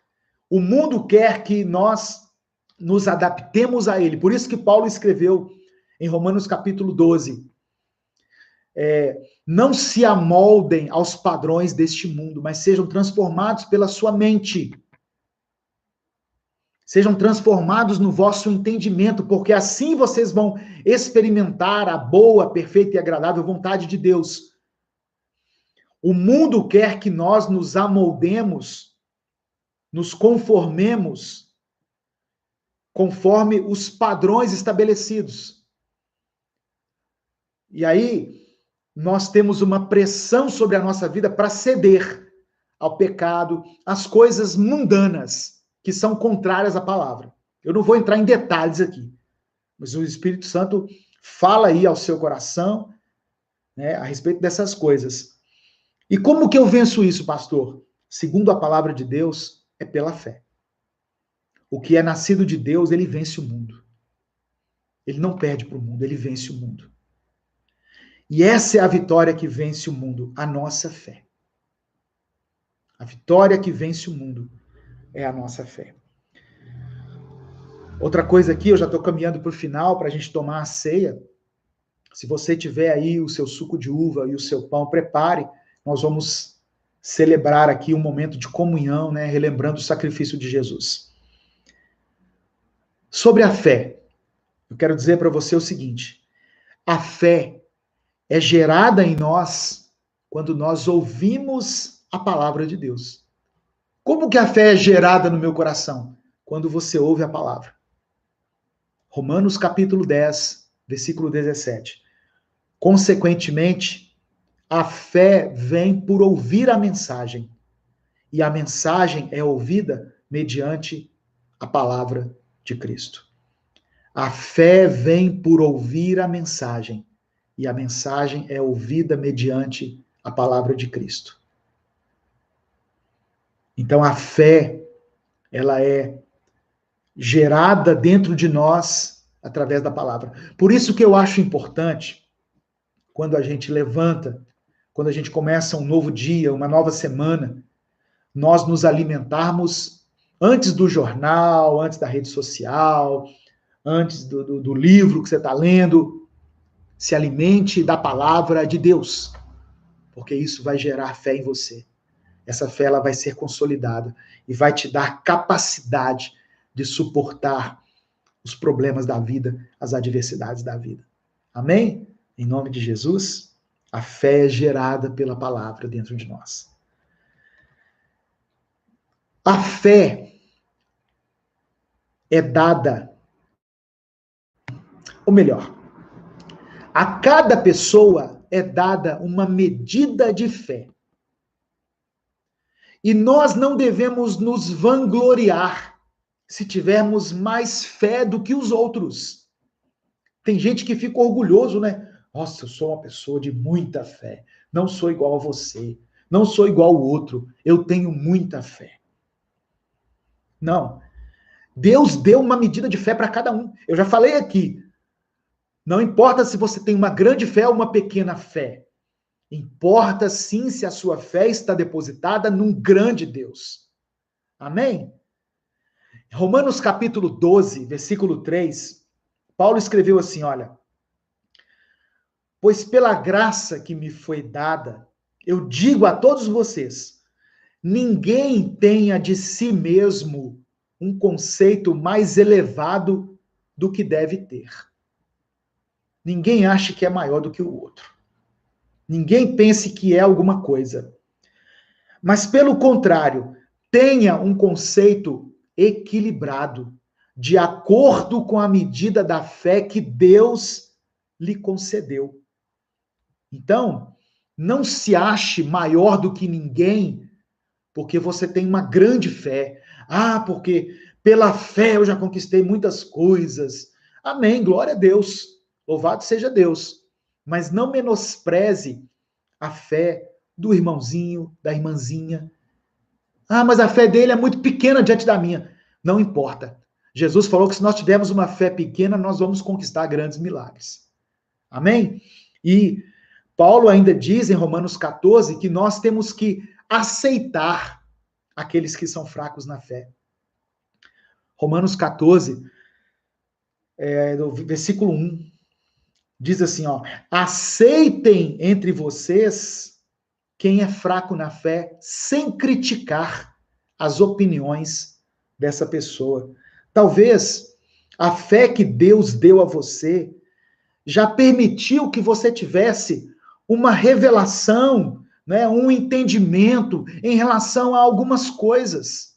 O mundo quer que nós nos adaptemos a ele. Por isso que Paulo escreveu em Romanos capítulo 12, não se amoldem aos padrões deste mundo, mas sejam transformados pela sua mente. Sejam transformados no vosso entendimento, porque assim vocês vão experimentar a boa, perfeita e agradável vontade de Deus. O mundo quer que nós nos amoldemos, nos conformemos conforme os padrões estabelecidos. E aí, nós temos uma pressão sobre a nossa vida para ceder ao pecado, às coisas mundanas, que são contrárias à palavra. Eu não vou entrar em detalhes aqui, mas o Espírito Santo fala aí ao seu coração, né, a respeito dessas coisas. E como que eu venço isso, pastor? Segundo a palavra de Deus, é pela fé. O que é nascido de Deus, ele vence o mundo. Ele não perde para o mundo, ele vence o mundo. E essa é a vitória que vence o mundo, a nossa fé. A vitória que vence o mundo é a nossa fé. Outra coisa aqui, eu já estou caminhando para o final, para a gente tomar a ceia. Se você tiver aí o seu suco de uva e o seu pão, prepare. Nós vamos celebrar aqui um momento de comunhão, né, relembrando o sacrifício de Jesus. Sobre a fé, eu quero dizer para você o seguinte: a fé é gerada em nós quando nós ouvimos a palavra de Deus. Como que a fé é gerada no meu coração? Quando você ouve a palavra. Romanos capítulo 10, versículo 17. Consequentemente, a fé vem por ouvir a mensagem, e a mensagem é ouvida mediante a palavra de Cristo. A fé vem por ouvir a mensagem, e a mensagem é ouvida mediante a palavra de Cristo. Então a fé, ela é gerada dentro de nós através da palavra. Por isso que eu acho importante, quando a gente levanta, quando a gente começa um novo dia, uma nova semana, nós nos alimentarmos antes do jornal, antes da rede social, antes do livro que você está lendo. Se alimente da palavra de Deus, porque isso vai gerar fé em você. Essa fé ela vai ser consolidada e vai te dar capacidade de suportar os problemas da vida, as adversidades da vida. Amém? Em nome de Jesus, a fé é gerada pela palavra dentro de nós. A fé é dada, ou melhor, a cada pessoa é dada uma medida de fé. E nós não devemos nos vangloriar se tivermos mais fé do que os outros. Tem gente que fica orgulhoso, né? Nossa, eu sou uma pessoa de muita fé. Não sou igual a você. Não sou igual ao outro. Eu tenho muita fé. Não. Deus deu uma medida de fé para cada um. Eu já falei aqui. Não importa se você tem uma grande fé ou uma pequena fé. Importa sim se a sua fé está depositada num grande Deus. Amém? Romanos capítulo 12, versículo 3, Paulo escreveu assim, olha: pois pela graça que me foi dada, eu digo a todos vocês, ninguém tenha de si mesmo um conceito mais elevado do que deve ter. Ninguém ache que é maior do que o outro. Ninguém pense que é alguma coisa. Mas, pelo contrário, tenha um conceito equilibrado, de acordo com a medida da fé que Deus lhe concedeu. Então, não se ache maior do que ninguém porque você tem uma grande fé. Ah, porque pela fé eu já conquistei muitas coisas. Amém, glória a Deus. Louvado seja Deus. Mas não menospreze a fé do irmãozinho, da irmãzinha. Ah, mas a fé dele é muito pequena diante da minha. Não importa. Jesus falou que se nós tivermos uma fé pequena, nós vamos conquistar grandes milagres. Amém? E Paulo ainda diz em Romanos 14 que nós temos que aceitar aqueles que são fracos na fé. Romanos 14, no versículo 1, diz assim, ó, aceitem entre vocês quem é fraco na fé, sem criticar as opiniões dessa pessoa. Talvez a fé que Deus deu a você já permitiu que você tivesse uma revelação, né, um entendimento em relação a algumas coisas.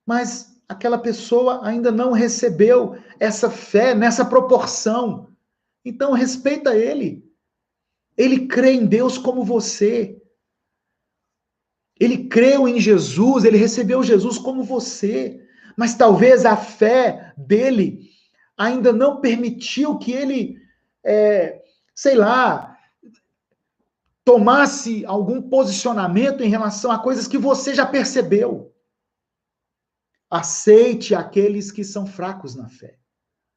Mas aquela pessoa ainda não recebeu essa fé nessa proporção. Então, respeita ele. Ele crê em Deus como você. Ele creu em Jesus, ele recebeu Jesus como você. Mas talvez a fé dele ainda não permitiu que ele, sei lá, tomasse algum posicionamento em relação a coisas que você já percebeu. Aceite aqueles que são fracos na fé.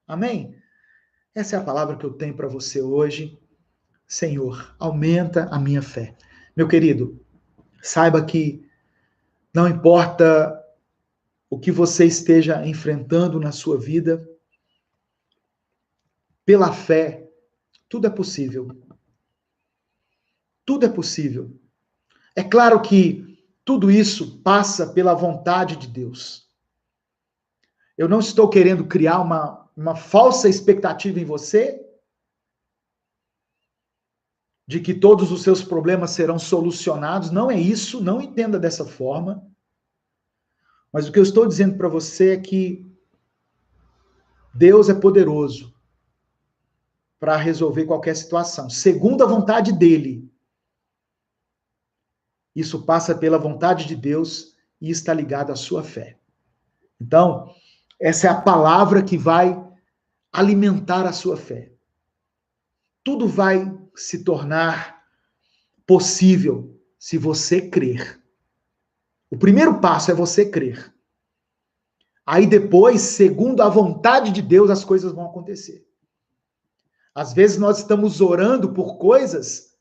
Amém? Essa é a palavra que eu tenho para você hoje. Senhor, aumenta a minha fé. Meu querido, saiba que não importa o que você esteja enfrentando na sua vida, pela fé, tudo é possível. Tudo é possível. É claro que tudo isso passa pela vontade de Deus. Eu não estou querendo criar uma falsa expectativa em você de que todos os seus problemas serão solucionados. Não é isso, não entenda dessa forma. Mas o que eu estou dizendo para você é que Deus é poderoso para resolver qualquer situação, segundo a vontade dele. Isso passa pela vontade de Deus e está ligado à sua fé. Então, essa é a palavra que vai alimentar a sua fé. Tudo vai se tornar possível se você crer. O primeiro passo é você crer. Aí depois, segundo a vontade de Deus, as coisas vão acontecer. Às vezes nós estamos orando por coisas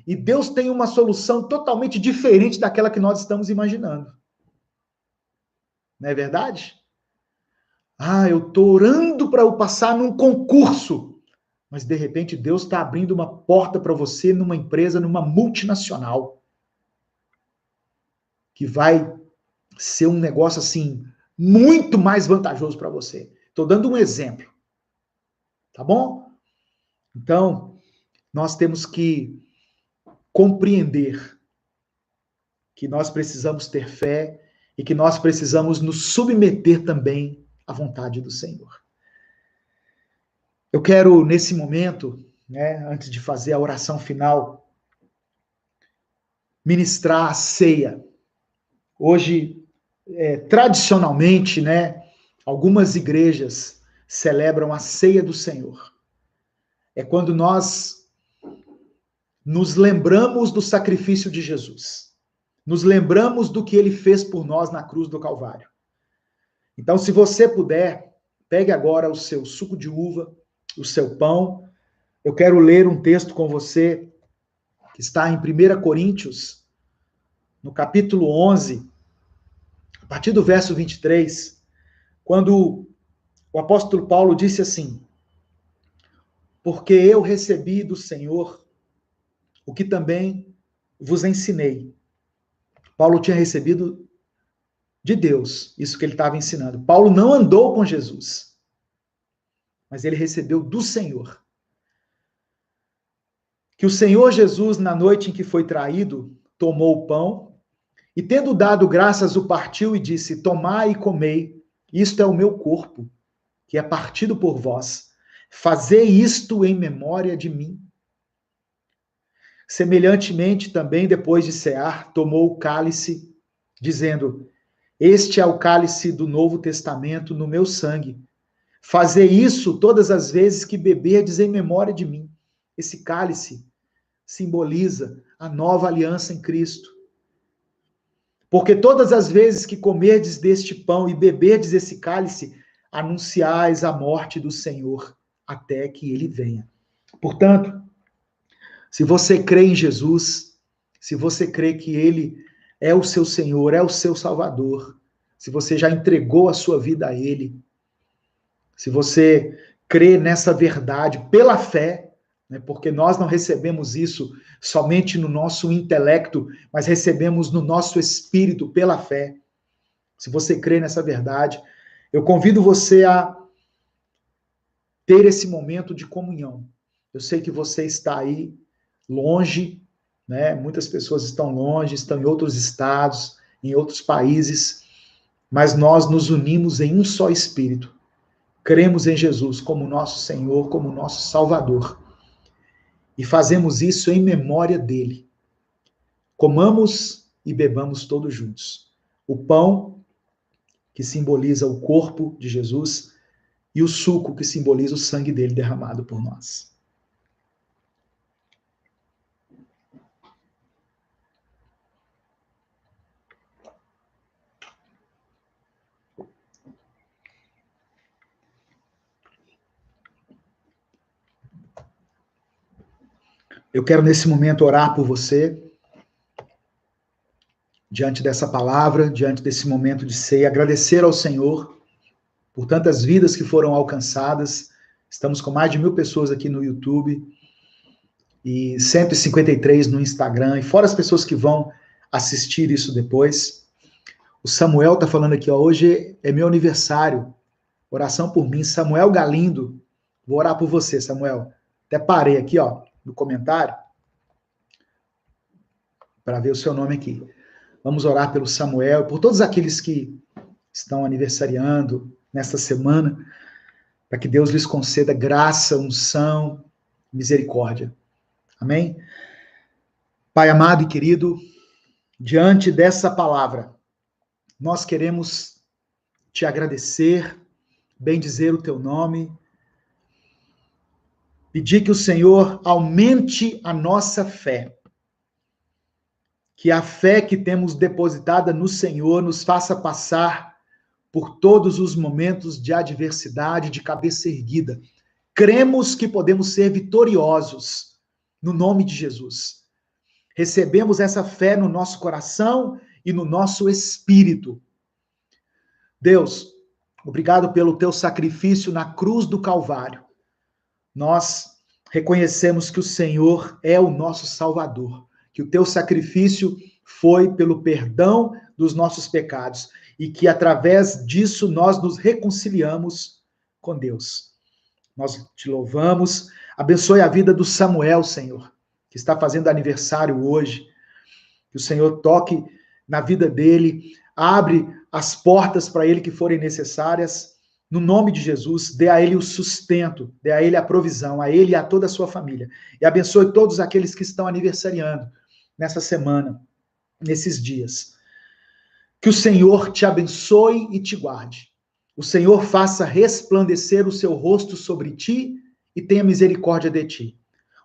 e Deus tem uma solução totalmente diferente daquela que nós estamos imaginando. Não é verdade? Ah, eu estou orando para eu passar num concurso. Mas, de repente, Deus está abrindo uma porta para você numa empresa, numa multinacional. Que vai ser um negócio, assim, muito mais vantajoso para você. Estou dando um exemplo. Tá bom? Então, nós temos que compreender que nós precisamos ter fé e que nós precisamos nos submeter também à vontade do Senhor. Eu quero, nesse momento, né, antes de fazer a oração final, ministrar a ceia. Hoje, tradicionalmente, né, algumas igrejas celebram a ceia do Senhor. É quando nós nos lembramos do sacrifício de Jesus. Nos lembramos do que ele fez por nós na cruz do Calvário. Então, se você puder, pegue agora o seu suco de uva, o seu pão. Eu quero ler um texto com você que está em 1 Coríntios, no capítulo 11, a partir do verso 23, quando o apóstolo Paulo disse assim: porque eu recebi do Senhor o que também vos ensinei, Paulo tinha recebido de Deus isso que ele estava ensinando. Paulo não andou com Jesus, mas ele recebeu do Senhor. Que o Senhor Jesus, na noite em que foi traído, tomou o pão e, tendo dado graças, o partiu e disse: tomai e comei, isto é o meu corpo, que é partido por vós. Fazei isto em memória de mim. Semelhantemente, também, depois de cear, tomou o cálice, dizendo: este é o cálice do Novo Testamento no meu sangue. Fazei isso todas as vezes que beberdes em memória de mim. Esse cálice simboliza a nova aliança em Cristo. Porque todas as vezes que comerdes deste pão e beberdes esse cálice, anunciais a morte do Senhor até que ele venha. Portanto, se você crê em Jesus, se você crê que ele é o seu Senhor, é o seu Salvador, se você já entregou a sua vida a ele, se você crê nessa verdade pela fé, né, porque nós não recebemos isso somente no nosso intelecto, mas recebemos no nosso espírito pela fé. Se você crê nessa verdade, eu convido você a ter esse momento de comunhão. Eu sei que você está aí longe, né? Muitas pessoas estão longe, estão em outros estados, em outros países, mas nós nos unimos em um só espírito. Cremos em Jesus como nosso Senhor, como nosso Salvador. E fazemos isso em memória dele. Comamos e bebamos todos juntos. O pão, que simboliza o corpo de Jesus, e o suco, que simboliza o sangue dele derramado por nós. Eu quero, nesse momento, orar por você, diante dessa palavra, diante desse momento de ceia, agradecer ao Senhor por tantas vidas que foram alcançadas. Estamos com mais de 1.000 pessoas aqui no YouTube e 153 no Instagram, e fora as pessoas que vão assistir isso depois. O Samuel está falando aqui, ó, hoje é meu aniversário, oração por mim. Samuel Galindo, vou orar por você, Samuel. Até parei aqui, ó, no comentário, para ver o seu nome aqui. Vamos orar pelo Samuel, por todos aqueles que estão aniversariando nesta semana, para que Deus lhes conceda graça, unção, misericórdia. Amém? Pai amado e querido, diante dessa palavra, nós queremos te agradecer, bendizer o teu nome, pedir que o Senhor aumente a nossa fé, que a fé que temos depositada no Senhor nos faça passar por todos os momentos de adversidade, de cabeça erguida. Cremos que podemos ser vitoriosos no nome de Jesus. Recebemos essa fé no nosso coração e no nosso espírito. Deus, obrigado pelo teu sacrifício na cruz do Calvário. Nós reconhecemos que o Senhor é o nosso Salvador, que o teu sacrifício foi pelo perdão dos nossos pecados e que através disso nós nos reconciliamos com Deus. Nós te louvamos, abençoe a vida do Samuel, Senhor, que está fazendo aniversário hoje, que o Senhor toque na vida dele, abre as portas para ele que forem necessárias, no nome de Jesus, dê a ele o sustento, dê a ele a provisão, a ele e a toda a sua família, e abençoe todos aqueles que estão aniversariando nessa semana, nesses dias. Que o Senhor te abençoe e te guarde. O Senhor faça resplandecer o seu rosto sobre ti e tenha misericórdia de ti.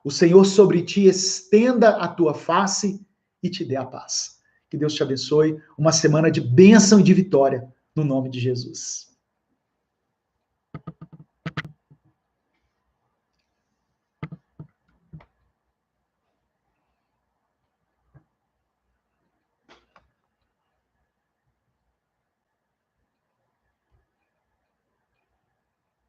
O Senhor sobre ti estenda a tua face e te dê a paz. Que Deus te abençoe. Uma semana de bênção e de vitória, no nome de Jesus.